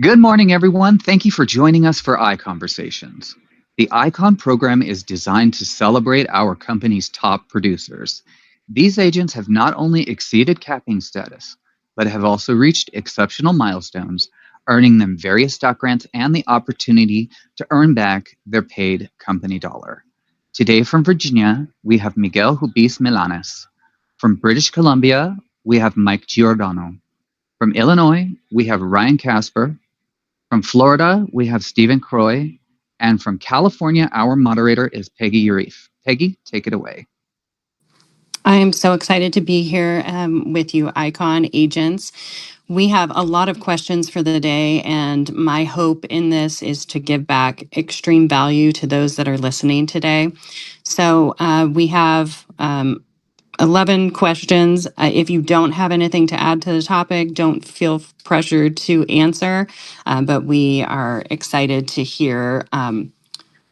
Good morning, everyone. Thank you for joining us for ICONversations. The ICON program is designed to celebrate our company's top producers. These agents have not only exceeded capping status, but have also reached exceptional milestones, earning them various stock grants and the opportunity to earn back their paid company dollar. Today from Virginia, we have Miguel Hubis Milanes. From British Columbia, we have Mike Giordano. From Illinois, we have Ryan Casper. From Florida, we have Stephen Croy. And from California, our moderator is Peggy Urif. Peggy, take it away. I am so excited to be here with you, ICON agents. We have a lot of questions for the day, and my hope in this is to give back extreme value to those that are listening today. So we have 11 questions. If you don't have anything to add to the topic, don't feel pressured to answer, but we are excited to hear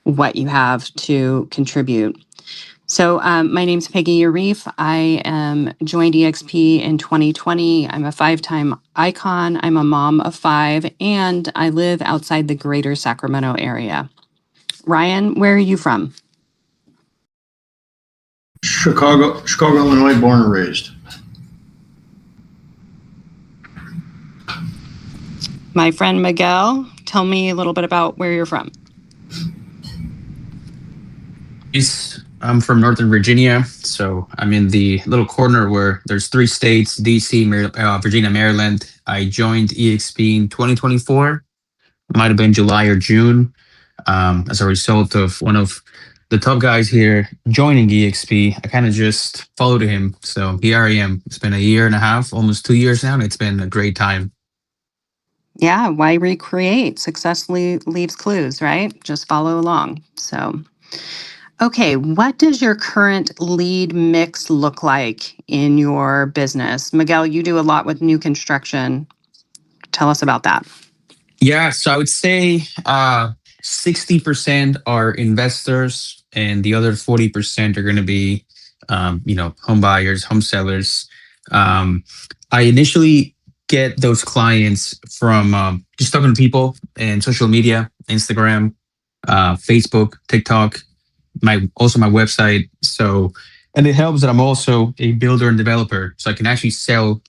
what you have to contribute. So my name's Peggy Urif. I joined EXP in 2020. I'm a 5-time icon. I'm a mom of 5, and I live outside the greater Sacramento area. Ryan, where are you from? Chicago, Illinois, born and raised. My friend Miguel, tell me a little bit about where you're from. I'm from Northern Virginia, so I'm in the little corner where there's 3 states: DC, Virginia, Maryland. I joined EXP in 2024, might have been July or June, as a result of one of the top guys here joining EXP. I kind of just followed him, so here I am. It's been a year and a half, almost 2 years now, and it's been a great time. Yeah, why recreate? Successfully leaves clues, right? Just follow along. So, okay, what does your current lead mix look like in your business? Miguel, you do a lot with new construction. Tell us about that. Yeah, so I would say 60% are investors, and the other 40% are going to be, home buyers, home sellers. I initially get those clients from just talking to people and social media, Instagram, Facebook, TikTok, my website. So, and it helps that I'm also a builder and developer, so I can actually sell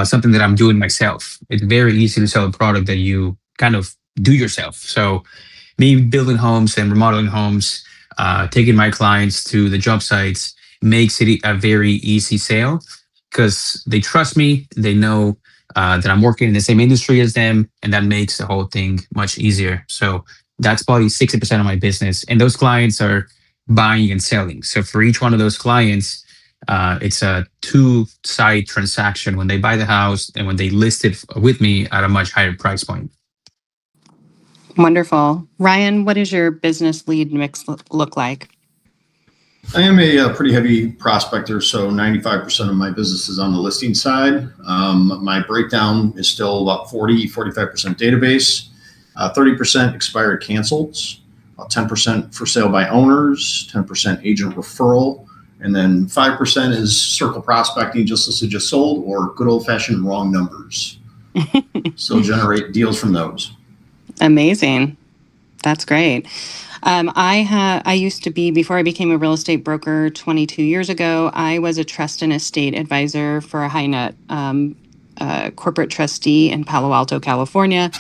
something that I'm doing myself. It's very easy to sell a product that you kind of do yourself. So, me building homes and remodeling homes, taking my clients to the job sites makes it a very easy sale because they trust me. They know that I'm working in the same industry as them, and that makes the whole thing much easier. So, that's probably 60% of my business. And those clients are buying and selling. So, for each one of those clients, it's a 2-side transaction when they buy the house and when they list it with me at a much higher price point. Wonderful. Ryan, what does your business lead mix look like? I am a pretty heavy prospector, so 95% of my business is on the listing side. My breakdown is still about 45% database, 30% expired cancels, about 10% for sale by owners, 10% agent referral, and then 5% is circle prospecting, just listed, just sold, or good old-fashioned wrong numbers. So generate deals from those. Amazing. That's great. I used to be, before I became a real estate broker 22 years ago, I was a trust and estate advisor for a high net corporate trustee in Palo Alto, California.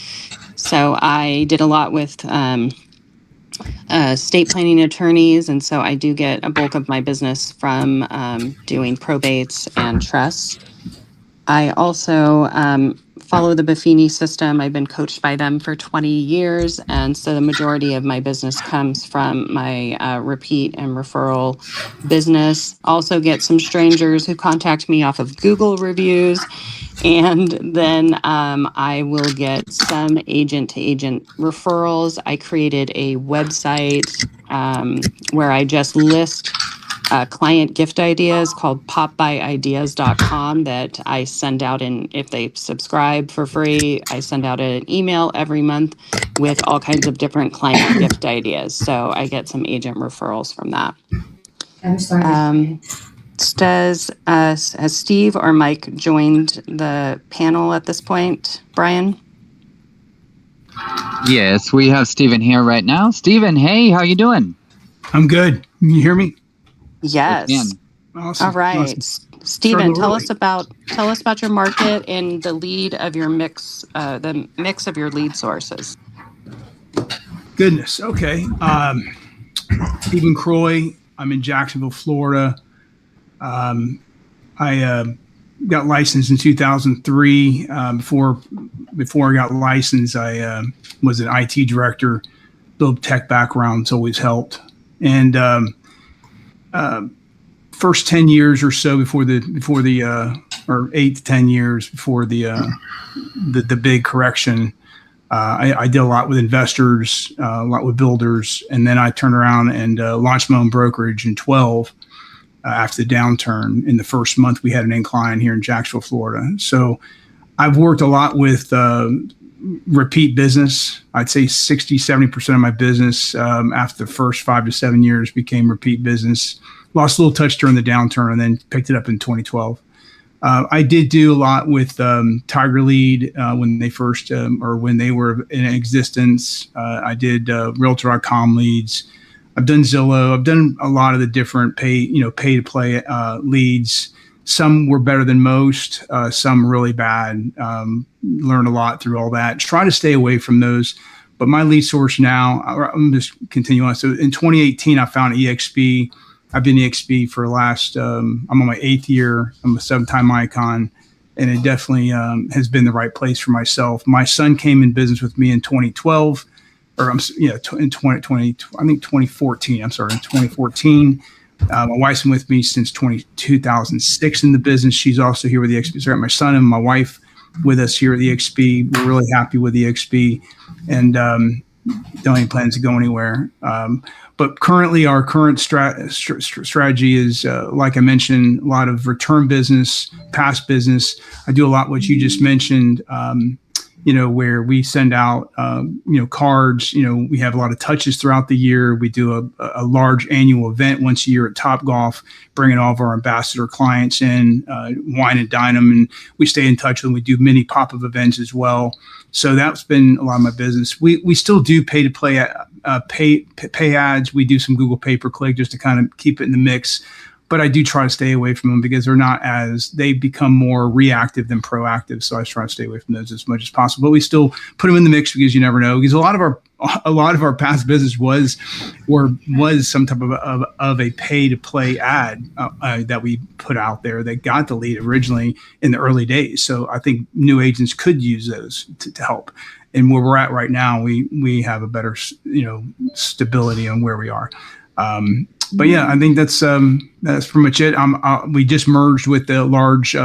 So I did a lot with estate planning attorneys, and so I do get a bulk of my business from doing probates and trusts. I also follow the Buffini system. I've been coached by them for 20 years. And so the majority of my business comes from my repeat and referral business. Also get some strangers who contact me off of Google reviews. And then I will get some agent-to-agent referrals. I created a website where I just list client gift ideas called popbyideas.com that I send out, and if they subscribe for free, I send out an email every month with all kinds of different client gift ideas. So I get some agent referrals from that. Has Steve or Mike joined the panel at this point, Brian? Yes, we have Stephen here right now. Stephen, hey, how you doing? I'm good. Can you hear me? Yes. Awesome. All right. Awesome. Stephen, Starting tell early. us about your market and the lead of your mix, the mix of your lead sources. Goodness. Okay. Stephen Croy. I'm in Jacksonville, Florida. I got licensed in 2003. Before I got licensed, I was an IT director. Build tech background's always helped. And first 10 years or so before the or 8 to 10 years before the big correction, I did a lot with investors, a lot with builders, and then I turned around and launched my own brokerage in 12 after the downturn. In the first month, we had an incline here in Jacksonville, Florida. So I've worked a lot with repeat business. I'd say 60-70% of my business after the first 5 to 7 years became repeat business. Lost a little touch during the downturn and then picked it up in 2012. I did do a lot with Tiger Lead when they first or when they were in existence. I did Realtor.com leads. I've done Zillow. I've done a lot of the different pay to play leads. Some were better than most. Some really bad. Learned a lot through all that. Try to stay away from those. But my lead source now, I'm just continue on. So in 2018, I found EXP. I've been EXP for the last, I'm on my 8th year. I'm a 7-time icon, and it definitely has been the right place for myself. My son came in business with me in 2012, or in 2020, I think 2014. I'm sorry, in 2014. My wife's been with me since 2006 in the business. She's also here with EXP. So I got my son and my wife with us here at EXP. We're really happy with EXP, and don't have any plans to go anywhere. But currently, our current strategy is, like I mentioned, a lot of return business, past business. I do a lot what you just mentioned, where we send out, cards. We have a lot of touches throughout the year. We do a large annual event once a year at Topgolf, bringing all of our ambassador clients in, wine and dine them, and we stay in touch with them. We do mini pop-up events as well. So that's been a lot of my business. We still do pay to play, pay ads. We do some Google pay-per-click just to kind of keep it in the mix. But I do try to stay away from them because they become more reactive than proactive. So I try to stay away from those as much as possible. But we still put them in the mix because you never know. Because a lot of our past business was some type of a pay to play ad that we put out there that got the lead originally in the early days. So I think new agents could use those to help. And where we're at right now, we have a better stability on where we are. But yeah, I think that's pretty much it. We just merged with the large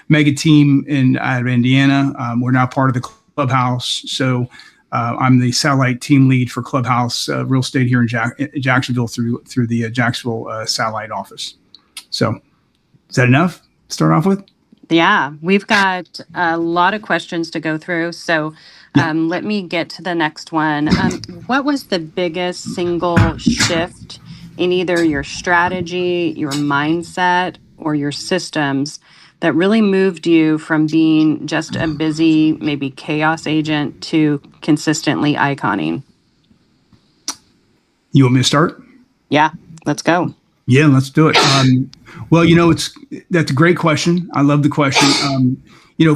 mega team out of Indiana. We're now part of the Clubhouse. So I'm the satellite team lead for Clubhouse real estate here in Jacksonville through the Jacksonville satellite office. So is that enough to start off with? Yeah, we've got a lot of questions to go through. So let me get to the next one. What was the biggest single shift in either your strategy, your mindset, or your systems that really moved you from being just a busy, maybe chaos agent to consistently iconing? You want me to start? Yeah, let's go. Yeah, let's do it. Well, that's a great question. I love the question.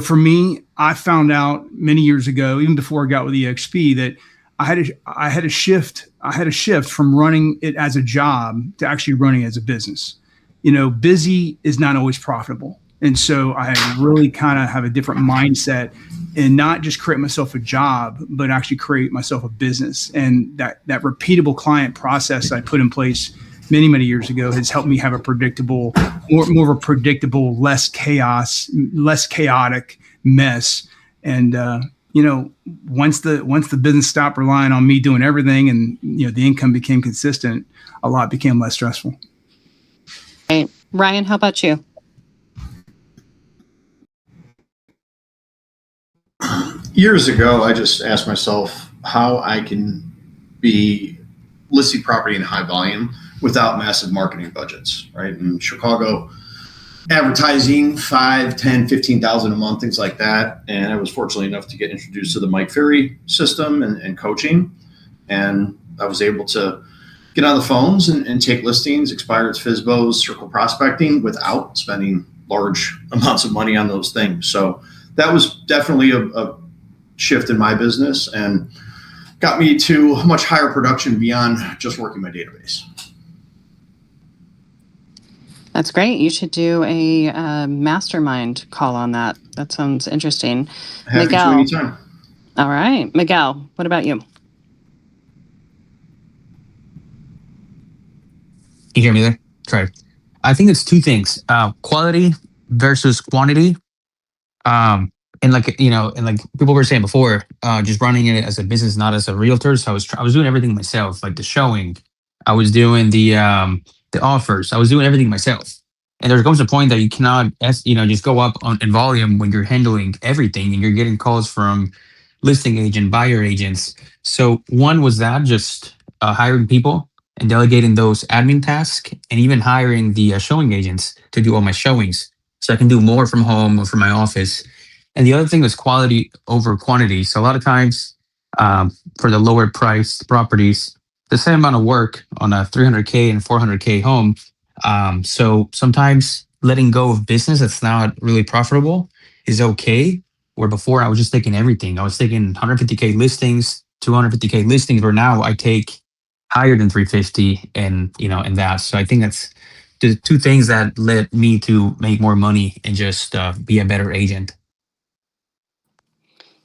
For me, I found out many years ago, even before I got with EXP, that I had a shift from running it as a job to actually running it as a business. Busy is not always profitable. And so I really kind of have a different mindset and not just create myself a job, but actually create myself a business. And that repeatable client process I put in place many, many years ago has helped me have a predictable, more of a predictable, less chaotic mess. And, once the business stopped relying on me doing everything and, the income became consistent, a lot became less stressful. Hey, Ryan, how about you? Years ago, I just asked myself how I can be listing property in high volume without massive marketing budgets, right? In Chicago, advertising, 5, 10, 15,000 a month, things like that. And I was fortunate enough to get introduced to the Mike Ferry system and coaching. And I was able to get on the phones and take listings, expired FSBOs, circle prospecting without spending large amounts of money on those things. So that was definitely a shift in my business and got me to a much higher production beyond just working my database. That's great. You should do a mastermind call on that. That sounds interesting. Happy Miguel. to anytime. All right. Miguel, what about you? Can you hear me there? Try. I think it's two things: quality versus quantity. And like people were saying before, just running it as a business, not as a realtor. So I was doing everything myself, like the showing. I was doing the offers. I was doing everything myself. And there comes a point that you cannot, just go up in volume when you're handling everything and you're getting calls from listing agent, buyer agents. So one was that just hiring people and delegating those admin tasks, and even hiring the showing agents to do all my showings, so I can do more from home or from my office. And the other thing was quality over quantity. So a lot of times, for the lower priced properties, the same amount of work on a 300K and 400K home. So sometimes letting go of business that's not really profitable is okay. Where before I was just taking everything. I was taking 150K listings, 250K listings, where now I take higher than 350 and that. So I think that's the two things that led me to make more money and just be a better agent.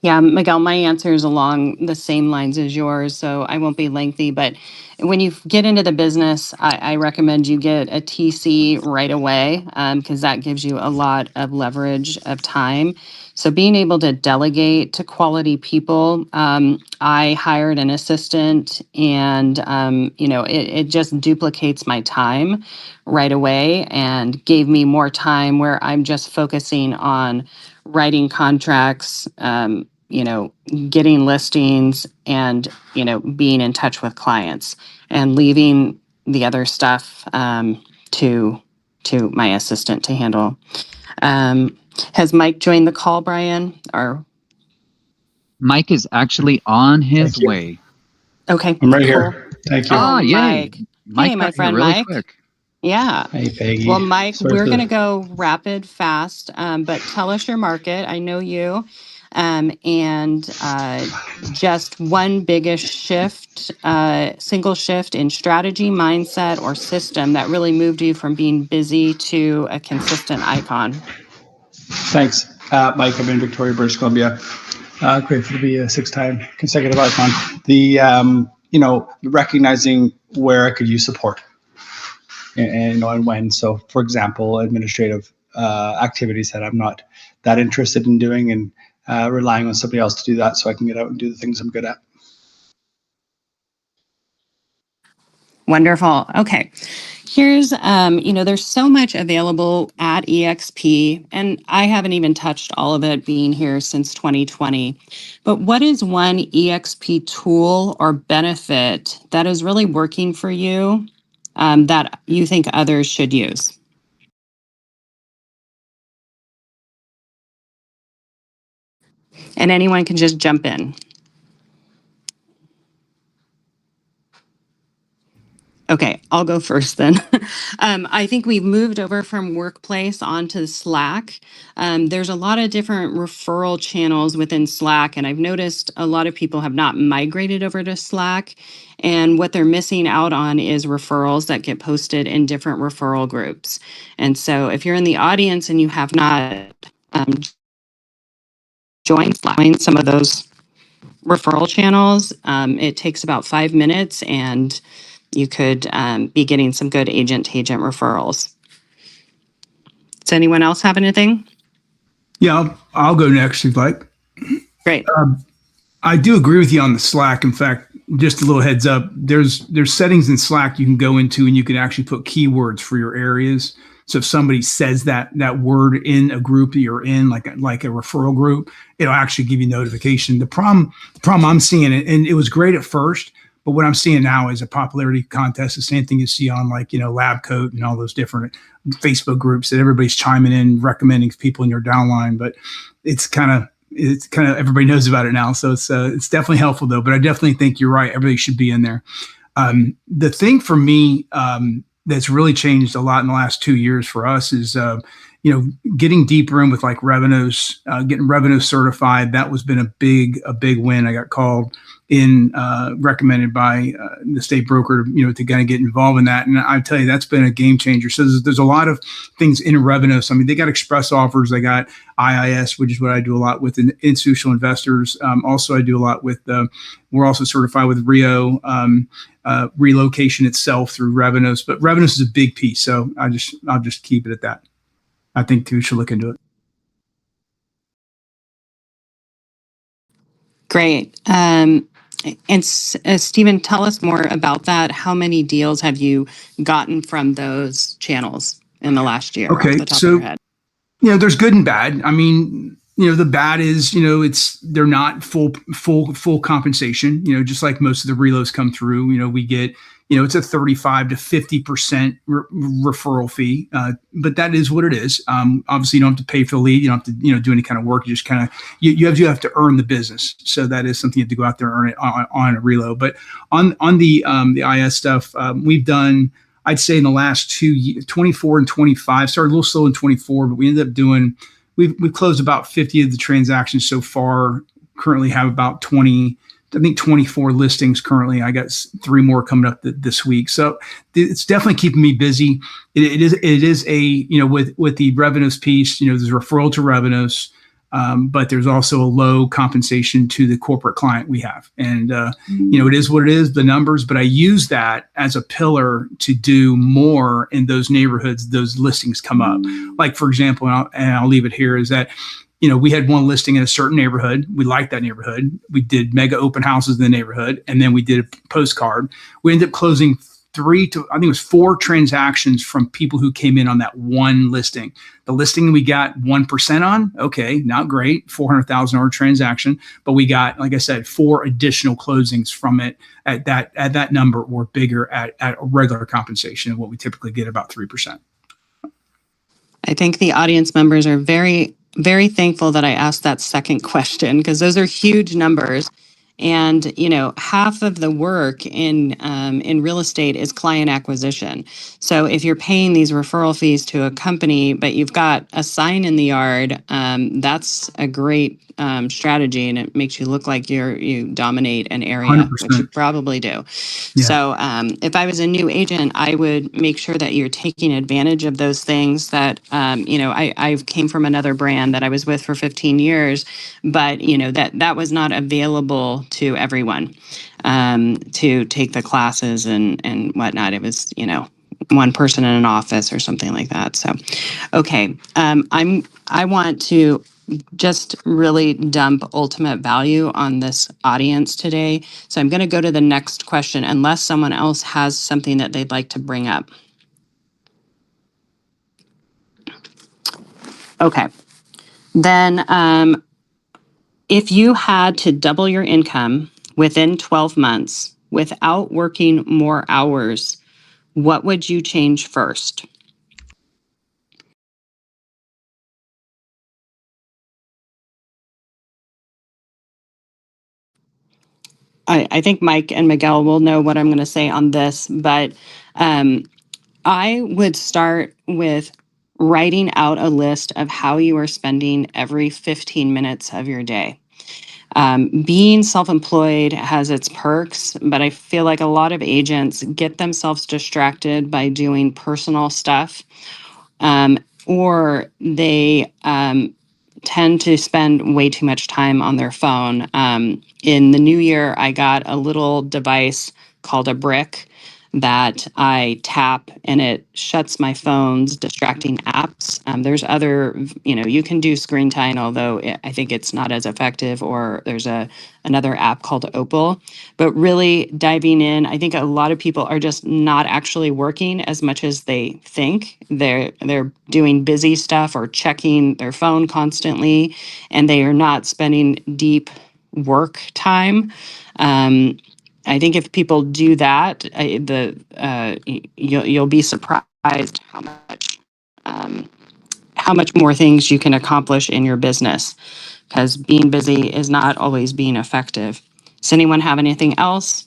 Yeah, Miguel, my answer is along the same lines as yours, so I won't be lengthy. But when you get into the business, I recommend you get a TC right away, because that gives you a lot of leverage of time. So being able to delegate to quality people, I hired an assistant, and it just duplicates my time right away and gave me more time where I'm just focusing on writing contracts, getting listings, and, being in touch with clients, and leaving the other stuff to my assistant to handle. Has Mike joined the call, Brian? Or Mike is actually on his Thank you. way. okay, I'm right cool. here. Thank you. Oh, Yay. Mike. Mike Hey, got my here friend really Mike. quick. Yeah. Hey, Peggy. Well, Mike, Sorry we're for going to go rapid fast, but tell us your market. I know you. And just one biggest shift, single shift in strategy, mindset, or system that really moved you from being busy to a consistent icon. Thanks. Mike, I'm in Victoria, British Columbia. Grateful to be a 6-time consecutive icon. The, recognizing where I could use support and when. So, for example, administrative activities that I'm not that interested in doing, and relying on somebody else to do that so I can get out and do the things I'm good at. Wonderful. Okay. Here's, there's so much available at EXP, and I haven't even touched all of it being here since 2020. But what is one EXP tool or benefit that is really working for you, that you think others should use? And anyone can just jump in. Okay, I'll go first then. I think we've moved over from Workplace onto Slack. There's a lot of different referral channels within Slack, and I've noticed a lot of people have not migrated over to Slack. And what they're missing out on is referrals that get posted in different referral groups. And so if you're in the audience and you have not joined Slack, join some of those referral channels. It takes about 5 minutes, and you could be getting some good agent-to-agent referrals. Does anyone else have anything? Yeah, I'll go next if you'd like. Great. I do agree with you on the Slack. In fact, just a little heads up, there's settings in Slack you can go into, and you can actually put keywords for your areas. So if somebody says that word in a group that you're in, like a referral group, it'll actually give you notification. The problem I'm seeing, and it was great at first, But what I'm seeing now is a popularity contest, the same thing you see on like, Lab Coat and all those different Facebook groups that everybody's chiming in, recommending people in your downline. But it's kind of everybody knows about it now. So it's definitely helpful though. But I definitely think you're right. Everybody should be in there. The thing for me that's really changed a lot in the last 2 years for us is, getting deeper in with like revenues, getting revenue certified. That was been a big win. I got called in, recommended by the state broker, to kind of get involved in that. And I tell you, that's been a game changer. So there's a lot of things in revenue. So, I mean, they got express offers. They got IIS, which is what I do a lot with institutional investors. Also, I do a lot with, we're also certified with Rio, relocation itself through revenues. But revenues is a big piece. So I'll just keep it at that. I think you should look into it. Great. And Stephen, tell us more about that. How many deals have you gotten from those channels in the last year? Okay, off the top of your head? There's good and bad. I mean, the bad is, they're not full compensation. Just like most of the reloads come through. We get, it's a 35 to 50% referral fee, but that is what it is. Obviously, you don't have to pay for the lead. You don't have to, do any kind of work. You just kind of you have to earn the business. So that is something you have to go out there and earn it on a reload. But on the IS stuff, we've done, I'd say in the last 2 years, 24 and 25, started a little slow in 24, but we ended up doing, we've closed about 50 of the transactions so far. Currently have about 24 listings currently. I got 3 more coming up this week. So it's definitely keeping me busy. It is a, with the revenues piece, there's a referral to revenues, but there's also a low compensation to the corporate client we have. And, it is what it is, the numbers, but I use that as a pillar to do more in those neighborhoods, those listings come up. Like, for example, and I'll leave it here, is that, we had one listing in a certain neighborhood. We liked that neighborhood. We did mega open houses in the neighborhood, and then we did a postcard. We ended up closing 4 transactions from people who came in on that one listing. The listing we got 1% on, okay, not great, $400,000 transaction, but we got, like I said, 4 additional closings from it at that number or bigger at a regular compensation of what we typically get, about 3%. I think the audience members are very, very thankful that I asked that second question, because those are huge numbers. And, half of the work in real estate is client acquisition. So if you're paying these referral fees to a company, but you've got a sign in the yard, that's a great strategy, and it makes you look like you dominate an area, 100%. which you probably do. Yeah. So if I was a new agent, I would make sure that you're taking advantage of those things that, I came from another brand that I was with for 15 years, but, that was not available to everyone to take the classes and whatnot. It was, one person in an office or something like that. So, okay. I want to just really dump ultimate value on this audience today. So I'm going to go to the next question, unless someone else has something that they'd like to bring up. Okay. Then if you had to double your income within 12 months without working more hours, what would you change first? I think Mike and Miguel will know what I'm going to say on this, but I would start with writing out a list of how you are spending every 15 minutes of your day. Being self-employed has its perks, but I feel like a lot of agents get themselves distracted by doing personal stuff, or they tend to spend way too much time on their phone. In the new year, I got a little device called a brick that I tap, and it shuts my phone's distracting apps. There's other, you can do screen time, although I think it's not as effective, or there's another app called Opal. But really diving in, I think a lot of people are just not actually working as much as they think. They're doing busy stuff or checking their phone constantly, and they are not spending deep work time. I think if people do that, you'll be surprised how much more things you can accomplish in your business, because being busy is not always being effective. Does anyone have anything else?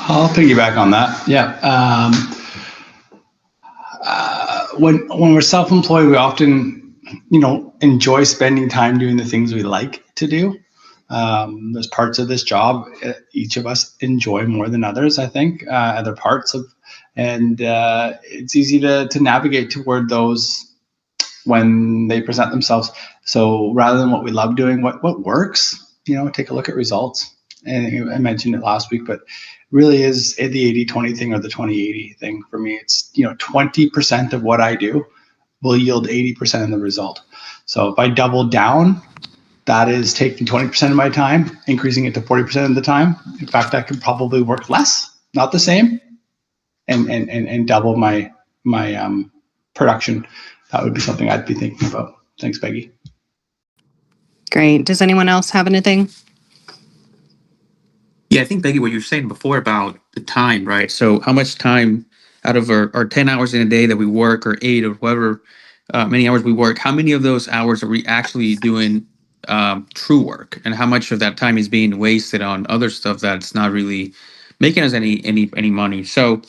I'll piggyback on that. Yeah. When we're self-employed, we often, enjoy spending time doing the things we like to do. There's parts of this job each of us enjoy more than others, I think, other parts of, and it's easy to navigate toward those when they present themselves. So rather than what we love doing, what works, take a look at results. And I mentioned it last week, but really is the 80-20 thing or the 20-80 thing for me. It's, 20% of what I do will yield 80% of the result. So if I double down, that is taking 20% of my time, increasing it to 40% of the time. In fact, I could probably work less, not the same, and double my production. That would be something I'd be thinking about. Thanks, Peggy. Great. Does anyone else have anything? Yeah, I think, Becky, what you were saying before about the time, right? So how much time out of our 10 hours in a day that we work, or 8 or whatever many hours we work, how many of those hours are we actually doing true work? And how much of that time is being wasted on other stuff that's not really making us any money? So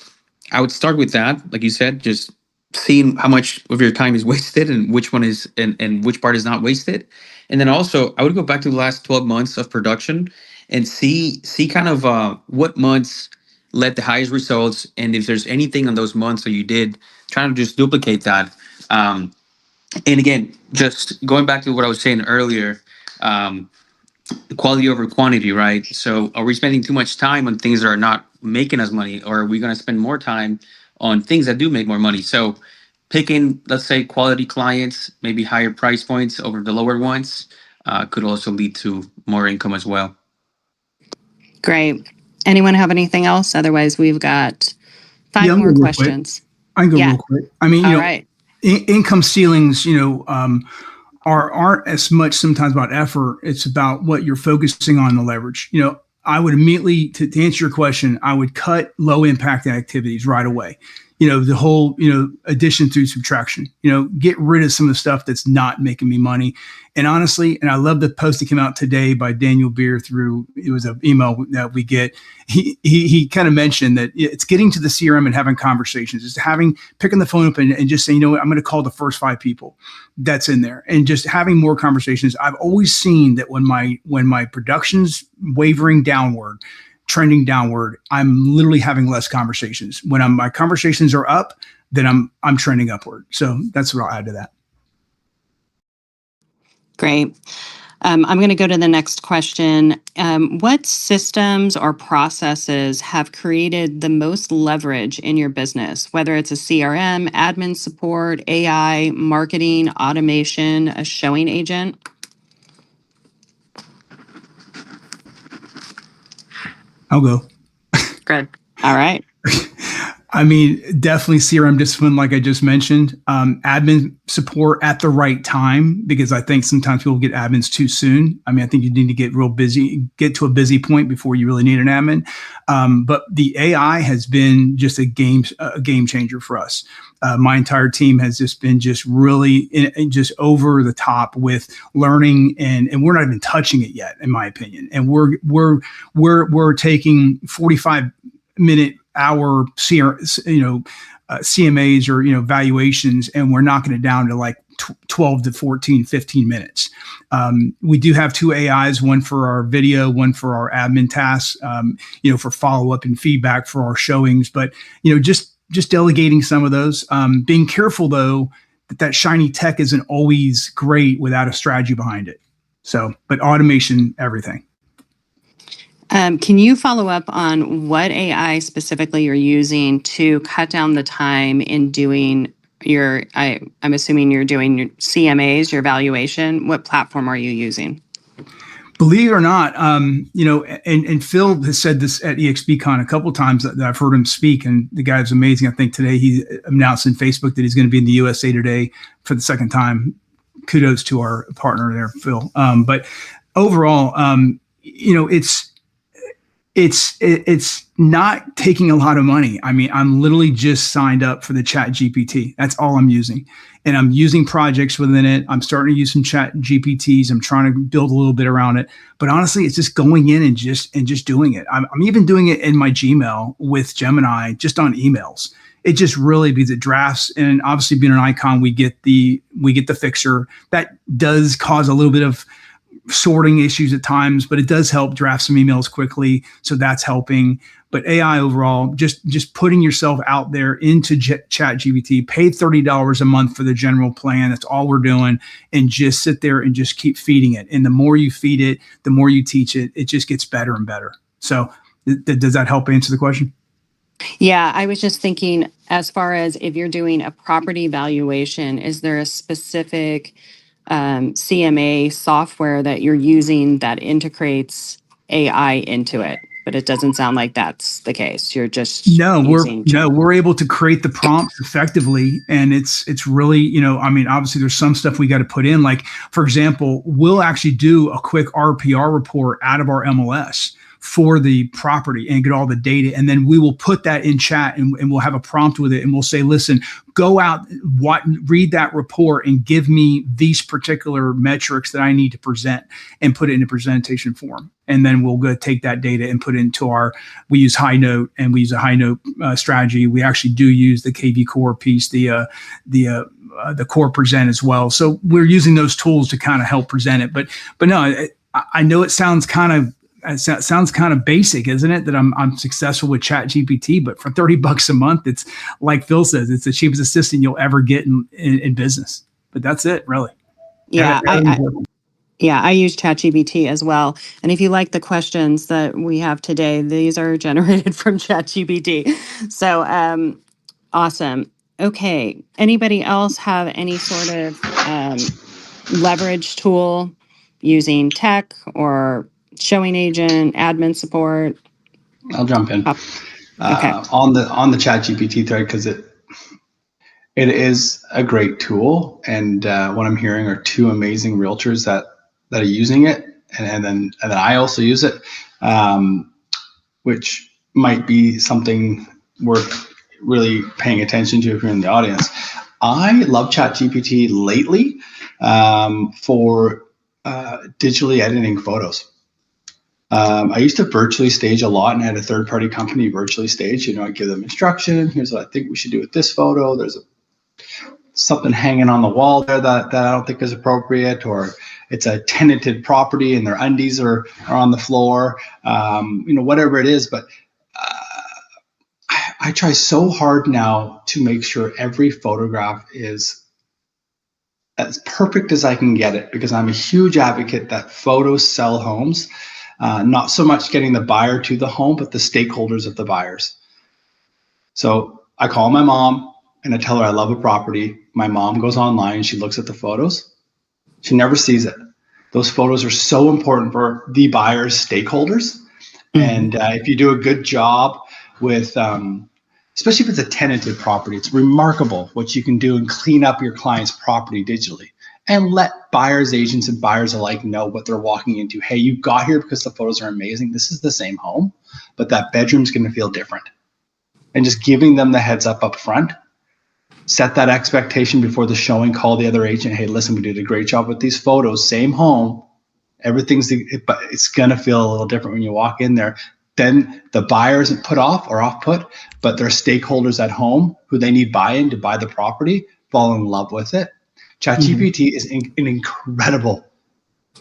I would start with that, like you said, just seeing how much of your time is wasted and which one is and which part is not wasted. And then also I would go back to the last 12 months of production and see kind of what months led the highest results, and if there's anything on those months that you did, trying to just duplicate that. And again, just going back to what I was saying earlier, the quality over quantity, right? So are we spending too much time on things that are not making us money, or are we going to spend more time on things that do make more money? So picking, let's say, quality clients, maybe higher price points over the lower ones, could also lead to more income as well. Great. Anyone have anything else? Otherwise, we've got 5 more questions. I can go real quick. I mean, right. Income ceilings, aren't as much sometimes about effort. It's about what you're focusing on, the leverage. I would immediately, to answer your question, I would cut low impact activities right away. The whole, addition through subtraction, get rid of some of the stuff that's not making me money. And honestly, and I love the post that came out today by Daniel Beer it was an email that we get. He kind of mentioned that it's getting to the CRM and having conversations. It's picking the phone up and just saying, I'm going to call the first 5 people that's in there, and just having more conversations. I've always seen that when my production's wavering downward, trending downward, I'm literally having less conversations. When my conversations are up, then I'm trending upward. So that's what I'll add to that. Great. I'm going to go to the next question. What systems or processes have created the most leverage in your business, whether it's a CRM, admin support, AI, marketing, automation, a showing agent? I'll go. Good. All right. I mean, definitely CRM discipline, like I just mentioned. Admin support at the right time, because I think sometimes people get admins too soon. I mean, I think you need to get to a busy point before you really need an admin. But the AI has been just a game changer for us. My entire team has just been really just over the top with learning, and we're not even touching it yet, in my opinion. And we're taking 45-minute hour CMAs or valuations, and we're knocking it down to like 12 to 14, 15 minutes. We do have 2 AIs, one for our video, one for our admin tasks, for follow-up and feedback for our showings. But just delegating some of those, being careful though that shiny tech isn't always great without a strategy behind it. So, but automation, everything. Can you follow up on what AI specifically you're using to cut down the time in doing I'm assuming you're doing your CMAs, your valuation. What platform are you using? Believe it or not, and Phil has said this at EXPCon a couple of times that I've heard him speak, and the guy's amazing. I think today he announced in Facebook that he's going to be in the USA Today for the second time. Kudos to our partner there, Phil. But overall, it's not taking a lot of money. I mean, I'm literally just signed up for the Chat GPT. That's all I'm using. And I'm using projects within it. I'm starting to use some Chat GPTs. I'm trying to build a little bit around it. But honestly, it's just going in and just doing it. I'm even doing it in my Gmail with Gemini, just on emails. It just really, because it drafts, and obviously being an icon, we get the fixer. That does cause a little bit of sorting issues at times, but it does help draft some emails quickly. So that's helping. But AI overall, just putting yourself out there into Chat GPT, pay $30 a month for the general plan. That's all we're doing. And just sit there and just keep feeding it. And the more you feed it, the more you teach it, it just gets better and better. So does that help answer the question? Yeah, I was just thinking, as far as if you're doing a property valuation, is there a specific CMA software that you're using that integrates AI into it? But it doesn't sound like that's the case. You're just we're able to create the prompts effectively, and it's really, I mean, obviously there's some stuff we got to put in. Like, for example, we'll actually do a quick RPR report out of our MLS for the property and get all the data. And then we will put that in chat, and we'll have a prompt with it. And we'll say, listen, go out, read that report and give me these particular metrics that I need to present, and put it in a presentation form. And then we'll go take that data and put it into we use High Note, and we use a High Note strategy. We actually do use the KV Core piece, the Core Present as well. So we're using those tools to kind of help present it. But no, I know it sounds kind of basic, isn't it? That I'm successful with Chat GPT, but for $30 a month, it's like Phil says, it's the cheapest assistant you'll ever get in business. But that's it, really. Yeah, I use Chat GPT as well. And if you like the questions that we have today, these are generated from Chat GPT. So awesome. Okay. Anybody else have any sort of leverage tool using tech or showing agent, admin support? I'll jump in. Okay. On the Chat GPT thread, because it is a great tool, and what I'm hearing are two amazing realtors that are using it, and then I also use it, which might be something worth really paying attention to if you're in the audience. I love Chat GPT lately for digitally editing photos. I used to virtually stage a lot, and had a third-party company virtually stage. I give them instruction. Here's what I think we should do with this photo. There's something hanging on the wall there that I don't think is appropriate, or it's a tenanted property and their undies are on the floor. Whatever it is. But I try so hard now to make sure every photograph is as perfect as I can get it, because I'm a huge advocate that photos sell homes. Not so much getting the buyer to the home, but the stakeholders of the buyers. So I call my mom and I tell her I love a property. My mom goes online, she looks at the photos. She never sees it. Those photos are so important for the buyer's stakeholders. Mm-hmm. And if you do a good job with, especially if it's a tenanted property, it's remarkable what you can do and clean up your client's property digitally. And let buyers, agents, and buyers alike know what they're walking into. Hey, you got here because the photos are amazing. This is the same home, but that bedroom's going to feel different. And just giving them the heads up front, set that expectation before the showing. Call the other agent. Hey, listen, we did a great job with these photos. Same home, but it's going to feel a little different when you walk in there. Then the buyer isn't put off or off-put, but their stakeholders at home who they need buy-in to buy the property fall in love with it. ChatGPT is incredible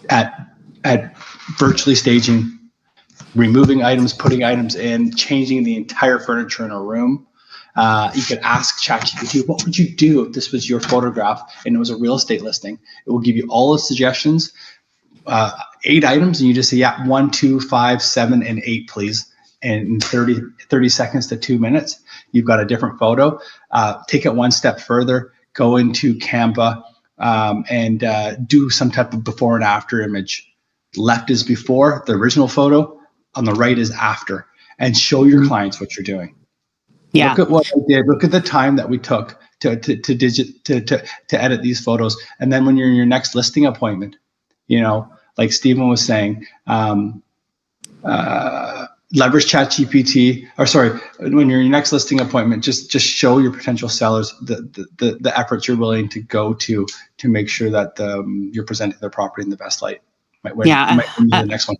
at virtually staging, removing items, putting items in, changing the entire furniture in a room. You could ask ChatGPT, what would you do if this was your photograph and it was a real estate listing? It will give you all the suggestions, 8 items, and you just say, yeah, 1, 2, 5, 7, and 8, please. And in 30 seconds to 2 minutes, you've got a different photo. Take it one step further. Go into Canva and do some type of before and after image. Left is before, the original photo. On the right is after. And show your clients what you're doing. Yeah. Look at what I did. Look at the time that we took to edit these photos. And then when you're in your next listing appointment, like Stephen was saying, leverage ChatGPT, or sorry, when you're in your next listing appointment, just show your potential sellers the efforts you're willing to go to make sure that you're presenting their property in the best light. Might win you the next one.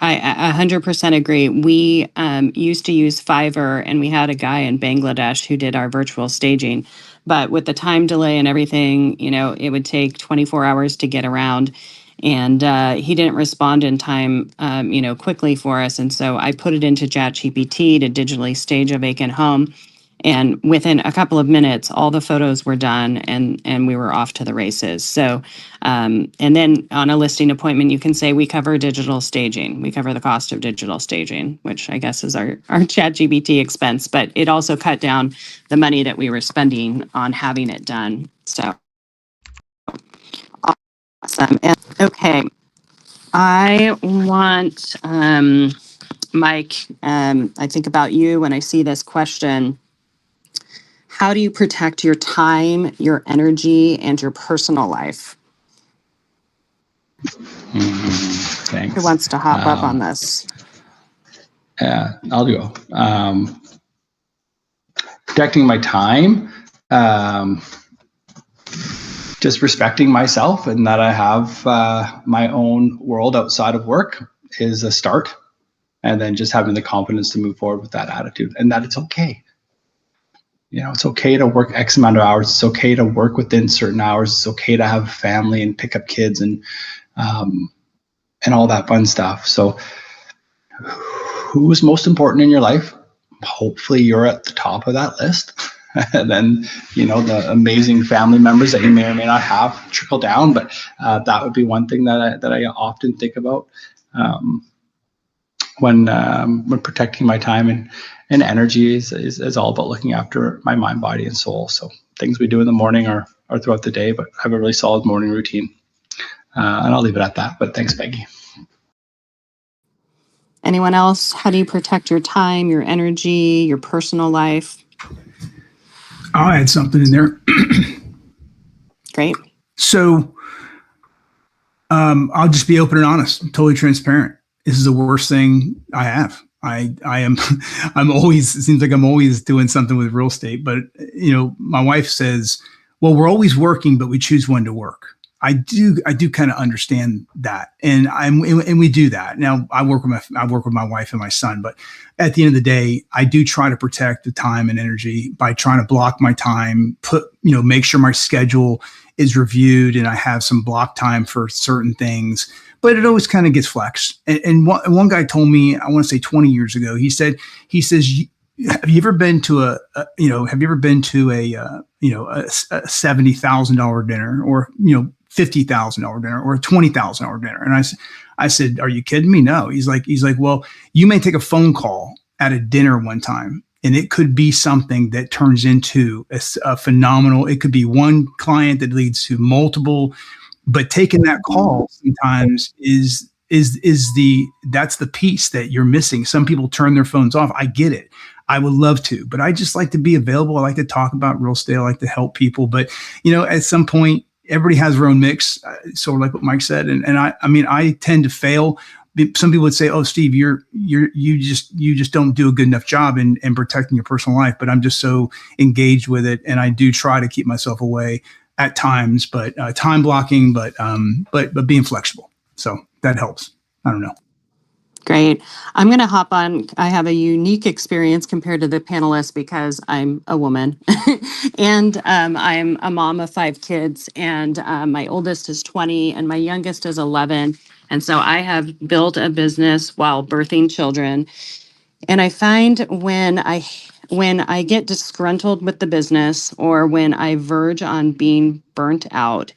I 100% agree. We used to use Fiverr, and we had a guy in Bangladesh who did our virtual staging. But with the time delay and everything, it would take 24 hours to get around. And he didn't respond in time, quickly for us. And so I put it into ChatGPT to digitally stage a vacant home. And within a couple of minutes, all the photos were done, and we were off to the races. So, and then on a listing appointment, you can say we cover digital staging. We cover the cost of digital staging, which I guess is our ChatGPT expense, but it also cut down the money that we were spending on having it done. So awesome. And, okay, I want Mike. I think about you when I see this question. How do you protect your time, your energy, and your personal life? Thanks. Who wants to hop up on this? Yeah, I'll go. Protecting my time, just respecting myself and that I have my own world outside of work is a start. And then just having the confidence to move forward with that attitude, and that it's okay. It's okay to work X amount of hours. It's okay to work within certain hours. It's okay to have a family and pick up kids and all that fun stuff. So who's most important in your life? Hopefully you're at the top of that list. And then, the amazing family members that you may or may not have trickle down. But that would be one thing that I often think about when protecting my time and energy is all about looking after my mind, body, and soul. So things we do in the morning are throughout the day, but I have a really solid morning routine. And I'll leave it at that. But thanks, Peggy. Anyone else? How do you protect your time, your energy, your personal life? I'll add something in there. Great. So I'll just be open and honest, totally transparent. This is the worst thing I have. I'm always, it seems like I'm always doing something with real estate, but my wife says, well, we're always working, but we choose when to work. I do kind of understand that. And we do that. Now I work with my wife and my son, but at the end of the day, I do try to protect the time and energy by trying to block my time, make sure my schedule is reviewed and I have some block time for certain things. But it always kind of gets flexed. And one guy told me, I want to say 20 years ago, he says, have you ever been to a $70,000 dinner or, $50,000 dinner or a $20,000 dinner? And I said, are you kidding me? No. He's like, well, you may take a phone call at a dinner one time, and it could be something that turns into a phenomenal, it could be one client that leads to multiple. But taking that call sometimes that's the piece that you're missing. Some people turn their phones off. I get it. I would love to, but I just like to be available. I like to talk about real estate. I like to help people. But, at some point, everybody has their own mix, sort of like what Mike said. And I tend to fail. Some people would say, oh, Steve, you just don't do a good enough job in protecting your personal life. But I'm just so engaged with it. And I do try to keep myself away at times, but time blocking, but being flexible. So that helps. I don't know. Great. I'm going to hop on. I have a unique experience compared to the panelists because I'm a woman and I'm a mom of 5 kids, and my oldest is 20 and my youngest is 11. And so I have built a business while birthing children. And I find when I get disgruntled with the business or when I verge on being burnt out,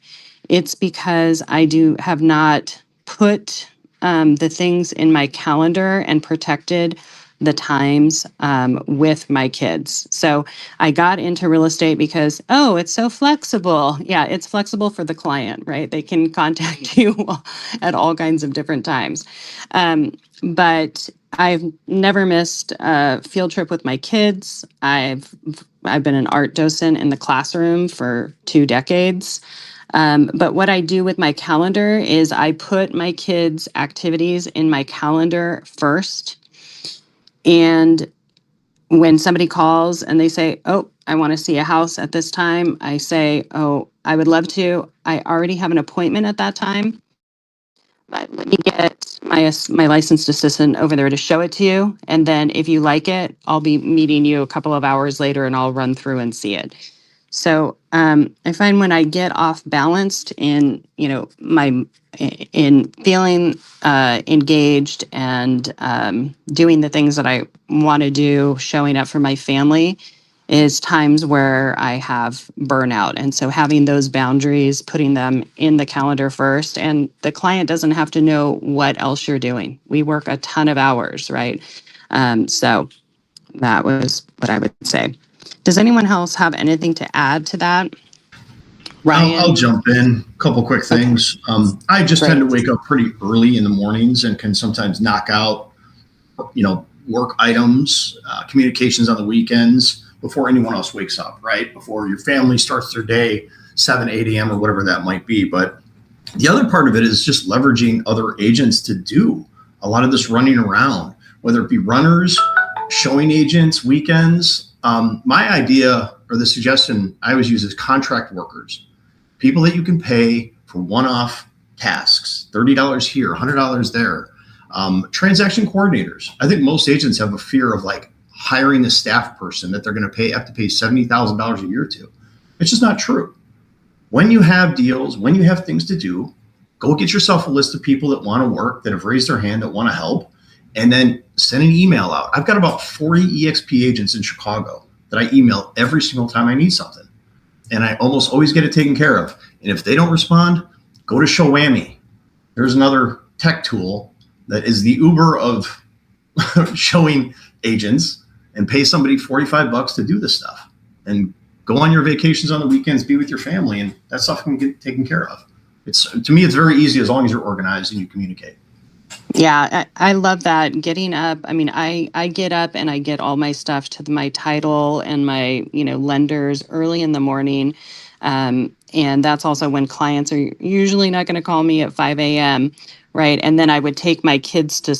it's because I have not put the things in my calendar and protected the times with my kids. So I got into real estate because, it's so flexible. Yeah, it's flexible for the client, right? They can contact you at all kinds of different times. But I've never missed a field trip with my kids. I've been an art docent in the classroom for 2 decades. But what I do with my calendar is I put my kids' activities in my calendar first. And when somebody calls and they say, oh, I want to see a house at this time, I say, oh, I would love to. I already have an appointment at that time. But let me get my licensed assistant over there to show it to you. And then if you like it, I'll be meeting you a couple of hours later and I'll run through and see it. So I find when I get off balanced in, in feeling engaged and doing the things that I want to do, showing up for my family, is times where I have burnout. And so having those boundaries, putting them in the calendar first, and the client doesn't have to know what else you're doing. We work a ton of hours, right? So that was what I would say. Does anyone else have anything to add to that? Ryan? I'll jump in. A couple quick things. I just tend to wake up pretty early in the mornings and can sometimes knock out, work items, communications on the weekends before anyone else wakes up, right? Before your family starts their day, 7, 8 a.m. or whatever that might be. But the other part of it is just leveraging other agents to do a lot of this running around, whether it be runners, showing agents, weekends. My idea or the suggestion I always use is contract workers, people that you can pay for one-off tasks, $30 here, $100 there. Transaction coordinators. I think most agents have a fear of hiring a staff person that they're going to have to pay $70,000 a year to. It's just not true. When you have deals, when you have things to do, go get yourself a list of people that want to work, that have raised their hand, that want to help, and then send an email out. I've got about 40 EXP agents in Chicago that I email every single time I need something. And I almost always get it taken care of. And if they don't respond, go to Showammy. There's another tech tool that is the Uber of showing agents, and pay somebody $45 to do this stuff. And go on your vacations on the weekends, be with your family, and that stuff can get taken care of. To me, it's very easy as long as you're organized and you communicate. Yeah, I love that. Getting up. I mean, I get up and I get all my stuff to my title and my, lenders early in the morning. And that's also when clients are usually not going to call me at 5 a.m. Right. And then I would take my kids to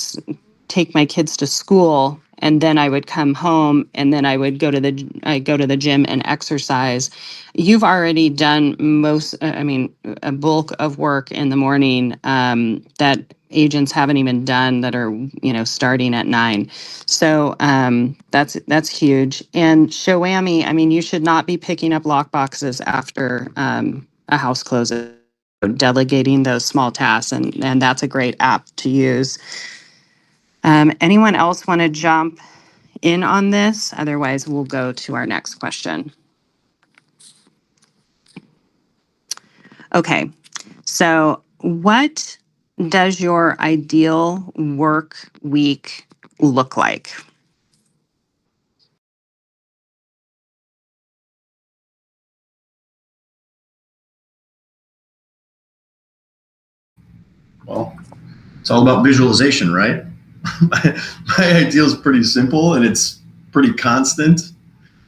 school, and then I would come home, and then I would go to the gym and exercise. You've already done a bulk of work in the morning that agents haven't even done, that are starting at 9. So that's huge. And Showammy, you should not be picking up lock boxes after a house closes. Delegating those small tasks, and that's a great app to use. Anyone else want to jump in on this? Otherwise, we'll go to our next question. Okay, so what does your ideal work week look like? Well, it's all about visualization, right? my ideal is pretty simple and it's pretty constant.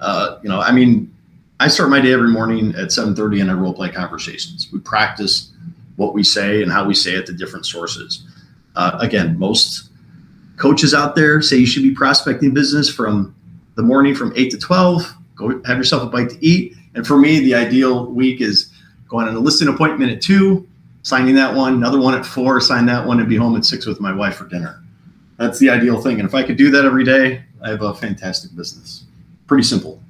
I start my day every morning at 7:30 and I role play conversations. We practice what we say and how we say it to different sources. Again, most coaches out there say you should be prospecting business from the morning from 8 to 12. Go have yourself a bite to eat. And for me, the ideal week is going on a listing appointment at 2, signing that one, another one at 4, sign that one, and be home at 6 with my wife for dinner. That's the ideal thing. And if I could do that every day, I have a fantastic business. Pretty simple.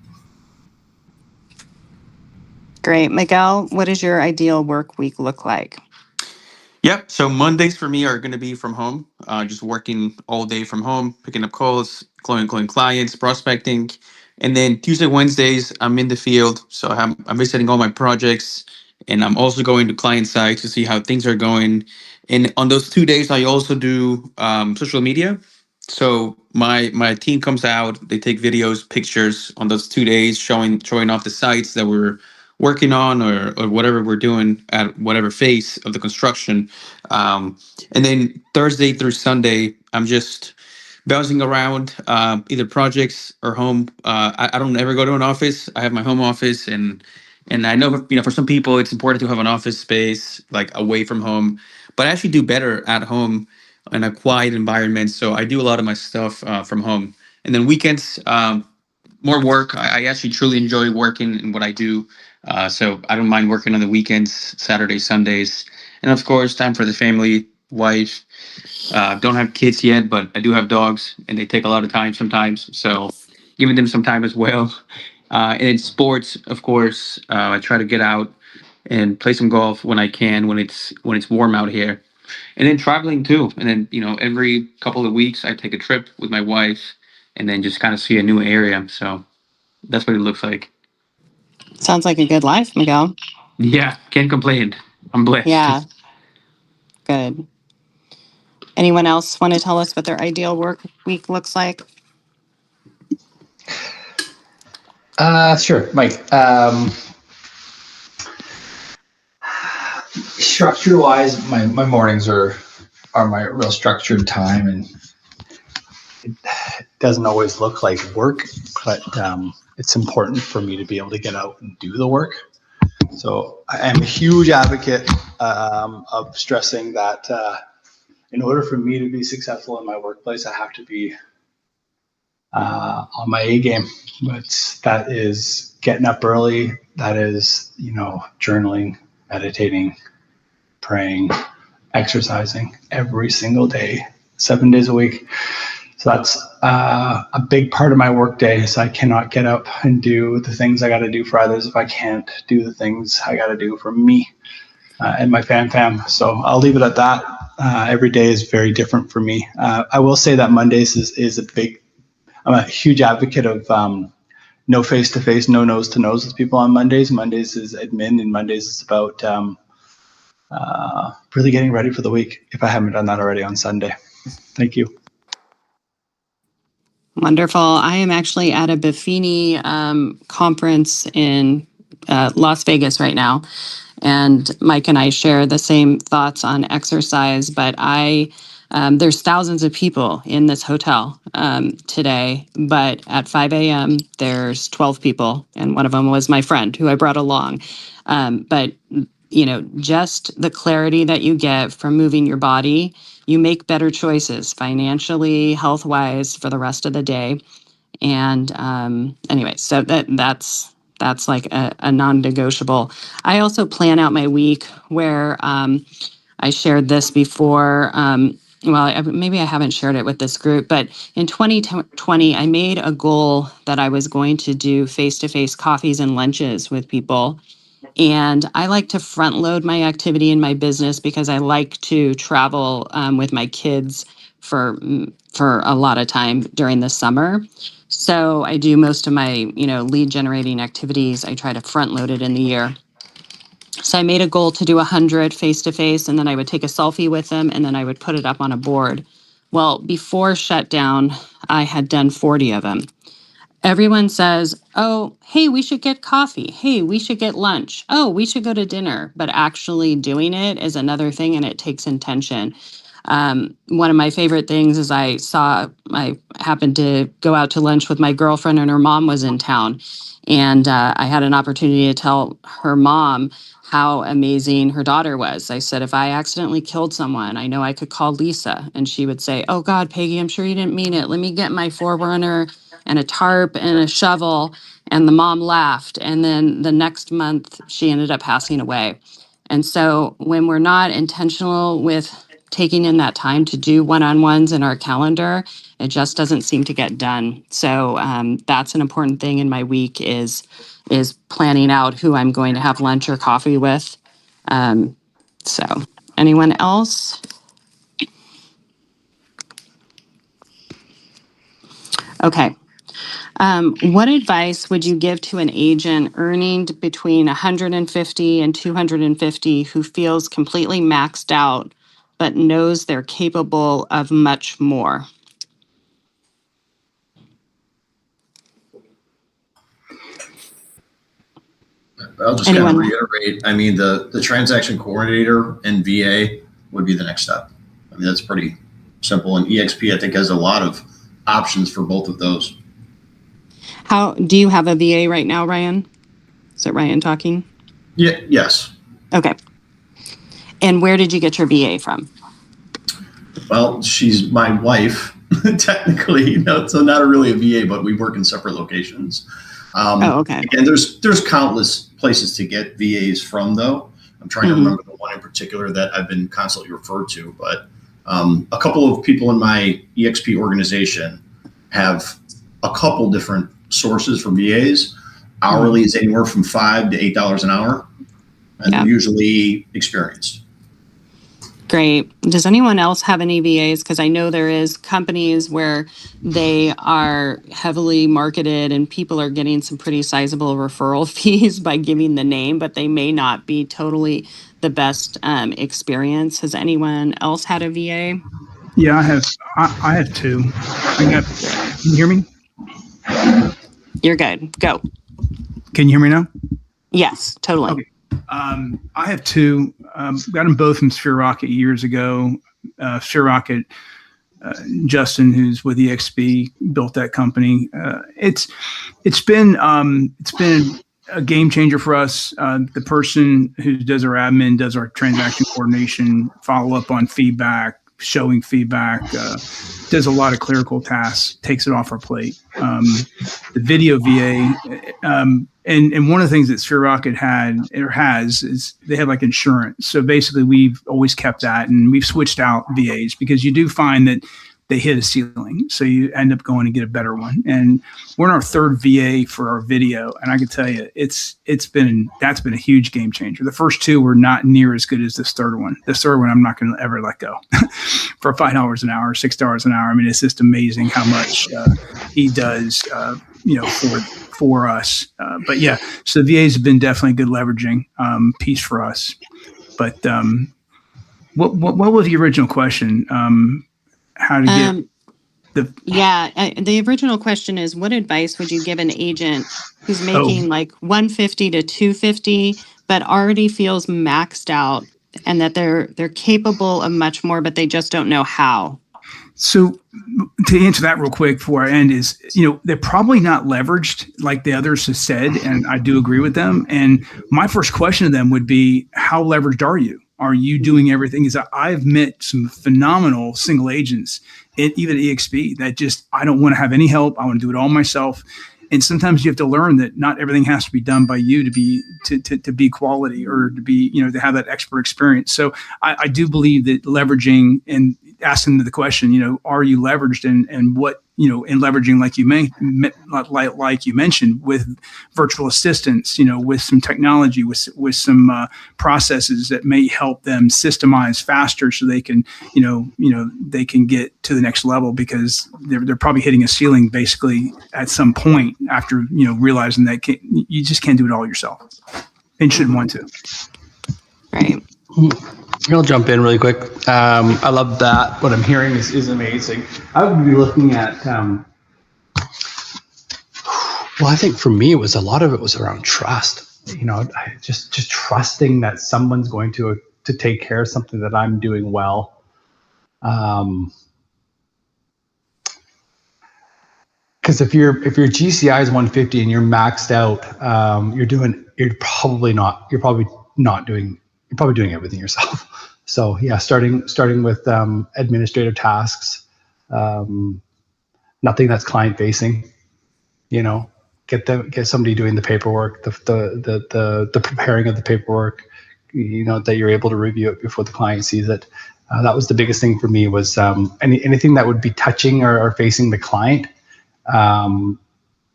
Great. Miguel, what does your ideal work week look like? Yep. So Mondays for me are going to be from home, just working all day from home, picking up calls, calling clients, prospecting. And then Tuesday, Wednesdays, I'm in the field. So I'm visiting all my projects, and I'm also going to client sites to see how things are going. And on those 2 days, I also do social media. So my team comes out, they take videos, pictures on those 2 days, showing off the sites that we're working on, or whatever we're doing at whatever phase of the construction. And then Thursday through Sunday, I'm just bouncing around, either projects or home. I don't ever go to an office. I have my home office, and I know, for some people it's important to have an office space away from home, but I actually do better at home. in a quiet environment. So I do a lot of my stuff from home. And then weekends, more work. I actually truly enjoy working in what I do. So I don't mind working on the weekends, Saturdays, Sundays. And of course, time for the family, wife. Don't have kids yet, but I do have dogs, and they take a lot of time sometimes. So giving them some time as well. And in sports, of course, I try to get out and play some golf when I can, when it's warm out here. And then traveling too. And then, every couple of weeks I take a trip with my wife and then just kind of see a new area. So that's what it looks like. Sounds like a good life, Miguel. Yeah, can't complain. I'm blessed. Yeah, good. Anyone else want to tell us what their ideal work week looks like? Sure, Mike. Structure wise, my mornings are my real structured time, and it doesn't always look like work, but it's important for me to be able to get out and do the work. So I am a huge advocate of stressing that in order for me to be successful in my workplace, I have to be on my A game. But that is getting up early. That is, journaling, meditating, praying, exercising every single day, 7 days a week. So that's a big part of my work day. So I cannot get up and do the things I got to do for others if I can't do the things I got to do for me and my fam. So I'll leave it at that. Every day is very different for me. I will say that Mondays is a big. I'm a huge advocate of no face-to-face, no nose-to-nose with people on Mondays. Mondays is admin, and Mondays is about really getting ready for the week, if I haven't done that already on Sunday. Thank you. Wonderful. I am actually at a Buffini conference in Las Vegas right now. And Mike and I share the same thoughts on exercise, but there's thousands of people in this hotel today, but at 5 a.m. there's 12 people, and one of them was my friend who I brought along. But just the clarity that you get from moving your body, you make better choices financially, health-wise for the rest of the day. And anyway, so that's like a non-negotiable. I also plan out my week where I shared this before. Maybe I haven't shared it with this group, but in 2020, I made a goal that I was going to do face-to-face coffees and lunches with people. And I like to front load my activity in my business because I like to travel with my kids for a lot of time during the summer. So I do most of my, lead generating activities. I try to front load it in the year. So I made a goal to do 100 face-to-face, and then I would take a selfie with them, and then I would put it up on a board. Well, before shutdown, I had done 40 of them. Everyone says, oh, hey, we should get coffee. Hey, we should get lunch. Oh, we should go to dinner. But actually doing it is another thing, and it takes intention. One of my favorite things is I happened to go out to lunch with my girlfriend, and her mom was in town. And I had an opportunity to tell her mom how amazing her daughter was. I said, if I accidentally killed someone, I know I could call Lisa. And she would say, oh, God, Peggy, I'm sure you didn't mean it. Let me get my Forerunner and a tarp and a shovel. And the mom laughed. And then the next month, she ended up passing away. And so when we're not intentional with taking in that time to do one-on-ones in our calendar, it just doesn't seem to get done. So that's an important thing in my week is planning out who I'm going to have lunch or coffee with. So anyone else? Okay. What advice would you give to an agent earning between 150 and 250 who feels completely maxed out but knows they're capable of much more? I'll just kind of reiterate. I mean, the transaction coordinator and VA would be the next step. I mean, that's pretty simple. And EXP, I think, has a lot of options for both of those. How do you have a VA right now, Ryan? Is it Ryan talking? Yeah. Yes. Okay. And where did you get your VA from? Well, she's my wife, technically, so not really a VA, but we work in separate locations. Okay. And there's countless places to get VAs from, though. I'm trying to remember the one in particular that I've been constantly referred to, but a couple of people in my EXP organization have a couple different sources for VAs. Hourly is anywhere from $5 to $8 an hour, and they're usually experienced. Great. Does anyone else have any VAs? Because I know there is companies where they are heavily marketed and people are getting some pretty sizable referral fees by giving the name, but they may not be totally the best experience. Has anyone else had a VA? Yeah, I have two. Can you hear me? You're good. Go. Can you hear me now? Yes, totally. Okay. I have two. Got them both from Sphere Rocket years ago. Sphere Rocket, Justin, who's with EXP, built that company. It's been a game changer for us. The person who does our admin does our transaction coordination, follow up on feedback, showing feedback, does a lot of clerical tasks, takes it off our plate. The video VA, and one of the things that Sphere Rocket has is they have like insurance. So basically we've always kept that, and we've switched out VAs because you do find that they hit a ceiling. So you end up going and get a better one. And we're in our third VA for our video. And I can tell you, that's been a huge game changer. The first two were not near as good as this third one. This third one, I'm not going to ever let go for $5 an hour, $6 an hour. I mean, it's just amazing how much he does, for us. But yeah, so the VAs have been definitely a good leveraging piece for us. But what was the original question? How to get the original question is, what advice would you give an agent who's making like 150 to 250 but already feels maxed out, and that they're capable of much more but they just don't know how? So to answer that real quick before I end is, they're probably not leveraged like the others have said, and I do agree with them. And my first question to them would be, how leveraged are you? Are you doing everything? I've met some phenomenal single agents, even at EXP, that just, I don't want to have any help. I want to do it all myself. And sometimes you have to learn that not everything has to be done by you to be quality, or to be, to have that expert experience. So I do believe that leveraging and asking the question, are you leveraged, and what, in leveraging, like you mentioned, with virtual assistants, with some technology, with some processes that may help them systemize faster, so they can, they can get to the next level, because they're probably hitting a ceiling basically at some point after, realizing that you just can't do it all yourself, and shouldn't want to. Right. I'll jump in really quick. I love that. What I'm hearing is amazing. I would be looking at, I think for me, a lot of it was around trust. Just trusting that someone's going to take care of something that I'm doing well. Because if your GCI is 150 and you're maxed out, you're probably doing everything yourself. So yeah, starting with administrative tasks, nothing that's client facing. Get somebody doing the paperwork, the preparing of the paperwork. That you're able to review it before the client sees it. That was the biggest thing for me, was anything that would be touching or facing the client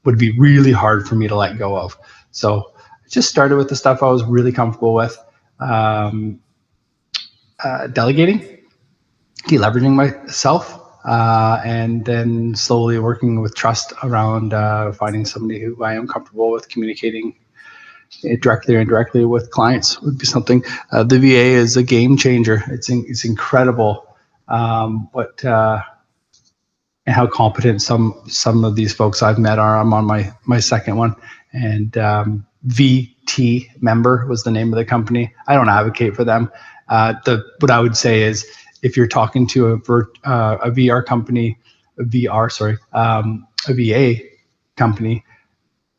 would be really hard for me to let go of. So I just started with the stuff I was really comfortable with. Delegating, deleveraging myself, and then slowly working with trust around finding somebody who I am comfortable with communicating directly or indirectly with clients would be something. The VA is a game changer. It's incredible and how competent some of these folks I've met are. I'm on my second one, and VT Member was the name of the company. I don't advocate for them. What I would say is, if you're talking to a VR company, a VA company,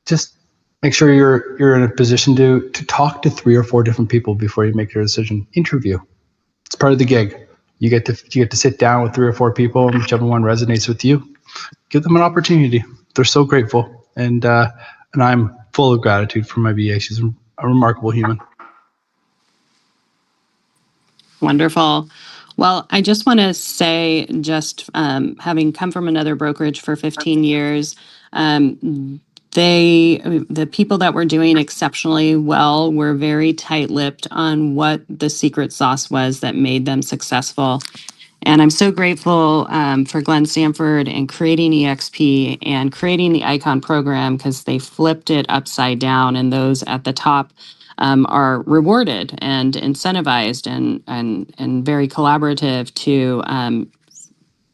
just make sure you're in a position to talk to 3 or 4 different people before you make your decision. Interview. It's part of the gig. you get to sit down with 3 or 4 people, and whichever one resonates with you, give them an opportunity. They're so grateful, and I'm full of gratitude for my VA. She's a remarkable human. Wonderful. Well, I just want to say, just having come from another brokerage for 15 years, the people that were doing exceptionally well were very tight-lipped on what the secret sauce was that made them successful. And I'm so grateful for Glenn Stanford and creating EXP and creating the ICON program, because they flipped it upside down, and those at the top are rewarded and incentivized and very collaborative to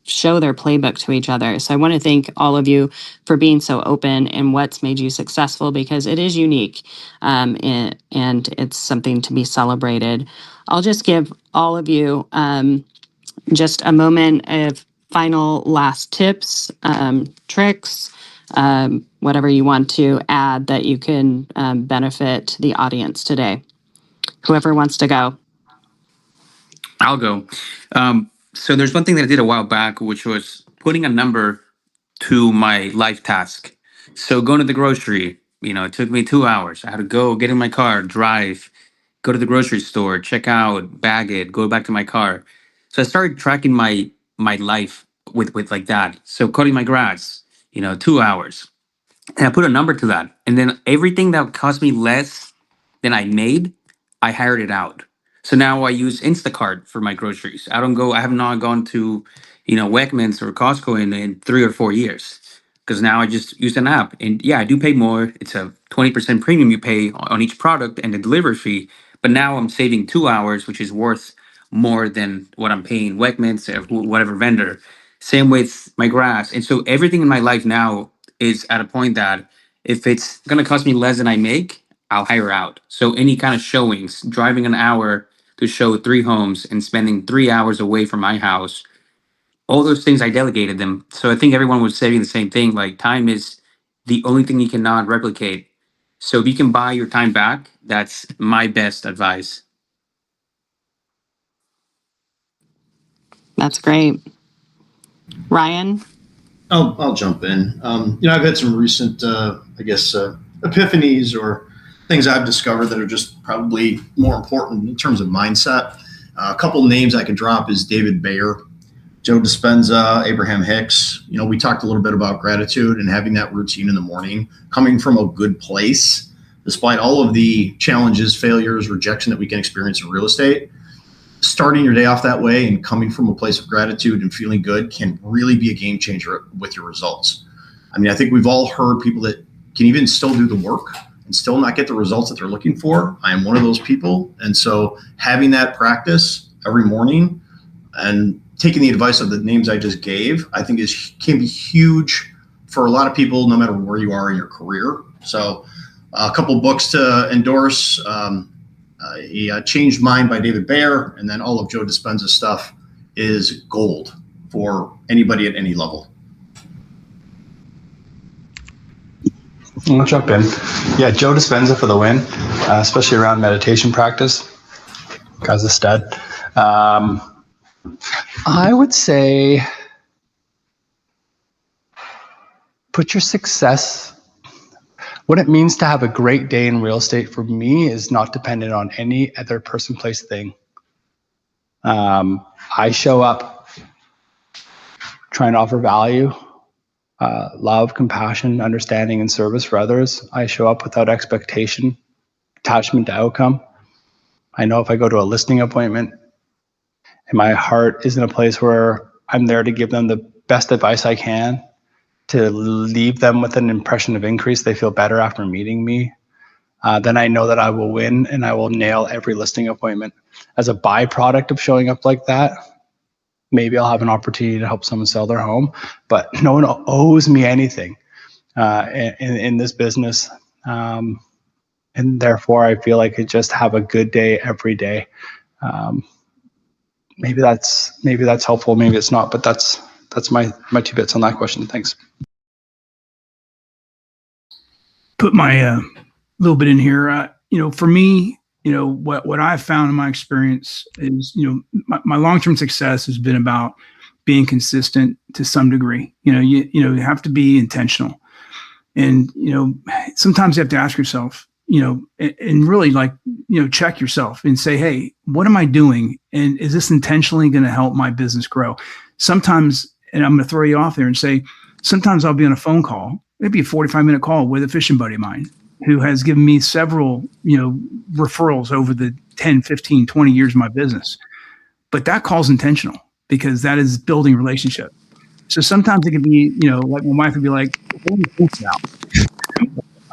show their playbook to each other. So I want to thank all of you for being so open in what's made you successful, because it is unique, and it's something to be celebrated. I'll just give all of you just a moment of final last tips, tricks, whatever you want to add that you can benefit the audience today. Whoever wants to go. I'll go. So there's one thing that I did a while back, which was putting a number to my life task. So going to the grocery, it took me 2 hours. I had to go get in my car, drive, go to the grocery store, check out, bag it, go back to my car. So I started tracking my life with like that. So cutting my grass, 2 hours. And I put a number to that. And then everything that cost me less than I made, I hired it out. So now I use Instacart for my groceries. I have not gone to, Wegmans or Costco in 3 or 4 years. Because now I just use an app. And yeah, I do pay more. It's a 20% premium you pay on each product and the delivery fee. But now I'm saving 2 hours, which is worth more than what I'm paying Wegmans or whatever vendor. Same with my grass. And so everything in my life now is at a point that if it's going to cost me less than I make, I'll hire out. So any kind of showings, driving an hour to show 3 homes and spending 3 hours away from my house, all those things I delegated them. So I think everyone was saying the same thing. Like, time is the only thing you cannot replicate. So if you can buy your time back, that's my best advice. That's great. Ryan? I'll jump in. I've had some recent, epiphanies or things I've discovered that are just probably more important in terms of mindset. A couple names I could drop is David Bayer, Joe Dispenza, Abraham Hicks. We talked a little bit about gratitude and having that routine in the morning, coming from a good place, despite all of the challenges, failures, rejection that we can experience in real estate. Starting your day off that way and coming from a place of gratitude and feeling good can really be a game changer with your results. I think we've all heard people that can even still do the work and still not get the results that they're looking for. I am one of those people. And so having that practice every morning and taking the advice of the names I just gave, I think can be huge for a lot of people, no matter where you are in your career. So a couple books to endorse. A Changed Mind by David Bayer, and then all of Joe Dispenza's stuff is gold for anybody at any level. I'll jump in. Yeah, Joe Dispenza for the win, especially around meditation practice. Guy's a stud. I would say put your success. What it means to have a great day in real estate for me is not dependent on any other person, place, thing. I show up trying to offer value, love, compassion, understanding, and service for others. I show up without expectation, attachment to outcome. I know if I go to a listing appointment and my heart is in a place where I'm there to give them the best advice I can, to leave them with an impression of increase, they feel better after meeting me, then I know that I will win and I will nail every listing appointment. As a byproduct of showing up like that, maybe I'll have an opportunity to help someone sell their home, but no one owes me anything in this business. And therefore, I feel like I just have a good day every day. Maybe that's helpful, maybe it's not, but that's my 2 bits on that question. Thanks. Put my little bit in here. For me, what I've found in my experience is, my long-term success has been about being consistent to some degree. You have to be intentional. And, sometimes you have to ask yourself, and really check yourself and say, hey, what am I doing? And is this intentionally going to help my business grow? Sometimes, and I'm going to throw you off there and say, sometimes I'll be on a phone call, maybe a 45-minute call with a fishing buddy of mine who has given me several, referrals over the 10, 15, 20 years of my business. But that call's intentional because that is building relationship. So sometimes it can be, like my wife would be like, what do you think now?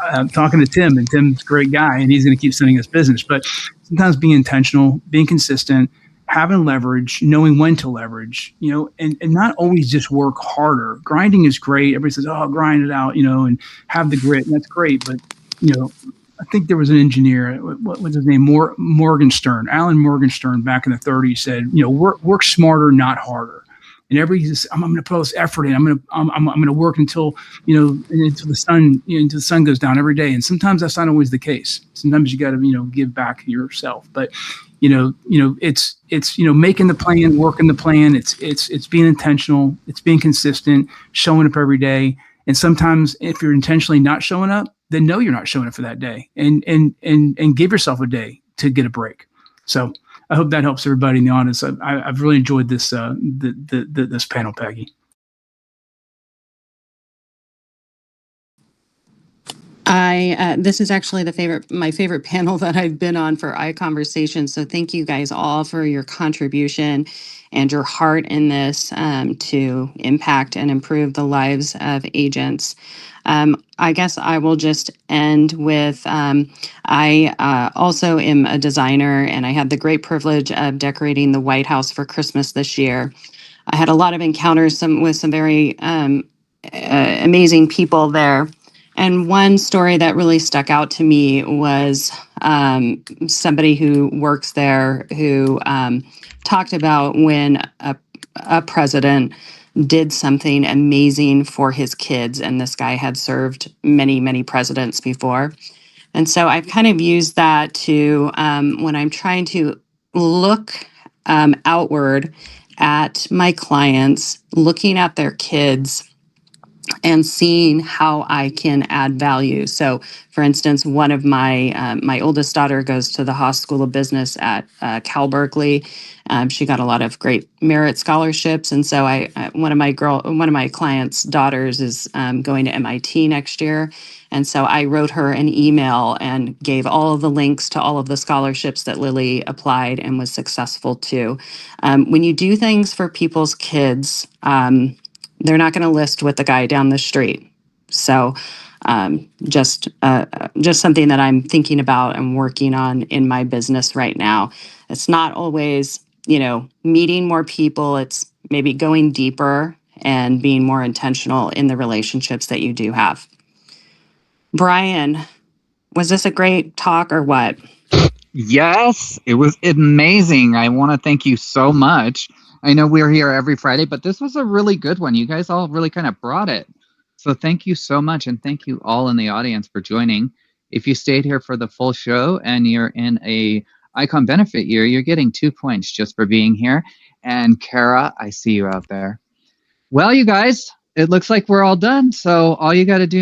I'm talking to Tim, and Tim's a great guy, and he's going to keep sending us business. But sometimes being intentional, being consistent, having leverage, knowing when to leverage, and not always just work harder. Grinding is great. Everybody says, oh, grind it out, and have the grit. And that's great. But, I think there was an engineer, what was his name? Morgenstern, Alan Morgenstern, back in the 30s said, work smarter, not harder. And everybody says, I'm going to put this effort in. I'm going to work until the sun goes down every day. And sometimes that's not always the case. Sometimes you got to give back to yourself. But it's making the plan, working the plan. It's being intentional. It's being consistent, showing up every day. And sometimes if you're intentionally not showing up, then know you're not showing up for that day, and give yourself a day to get a break. So I hope that helps everybody in the audience. I've really enjoyed this this panel, Peggy. This is actually my favorite panel that I've been on for ICONversations. So thank you guys all for your contribution and your heart in this to impact and improve the lives of agents. I guess I will just end with, I also am a designer, and I had the great privilege of decorating the White House for Christmas this year. I had a lot of encounters with some very amazing people there. And one story that really stuck out to me was somebody who works there who talked about when a president did something amazing for his kids. And this guy had served many, many presidents before. And so I've kind of used that to, when I'm trying to look outward at my clients, looking at their kids, and seeing how I can add value. So, for instance, one of my oldest daughter goes to the Haas School of Business at Cal Berkeley. She got a lot of great merit scholarships, and so one of my clients' daughters is going to MIT next year. And so I wrote her an email and gave all of the links to all of the scholarships that Lily applied and was successful to. When you do things for people's kids, they're not going to list with the guy down the street. So just something that I'm thinking about and working on in my business right now. It's not always, meeting more people. It's maybe going deeper and being more intentional in the relationships that you do have. Brian, was this a great talk or what? Yes, it was amazing. I want to thank you so much. I know we're here every Friday, but this was a really good one. You guys all really kind of brought it. So thank you so much. And thank you all in the audience for joining. If you stayed here for the full show and you're in a ICON benefit year, you're getting 2 points just for being here. And Kara, I see you out there. Well, you guys, it looks like we're all done. So all you got to do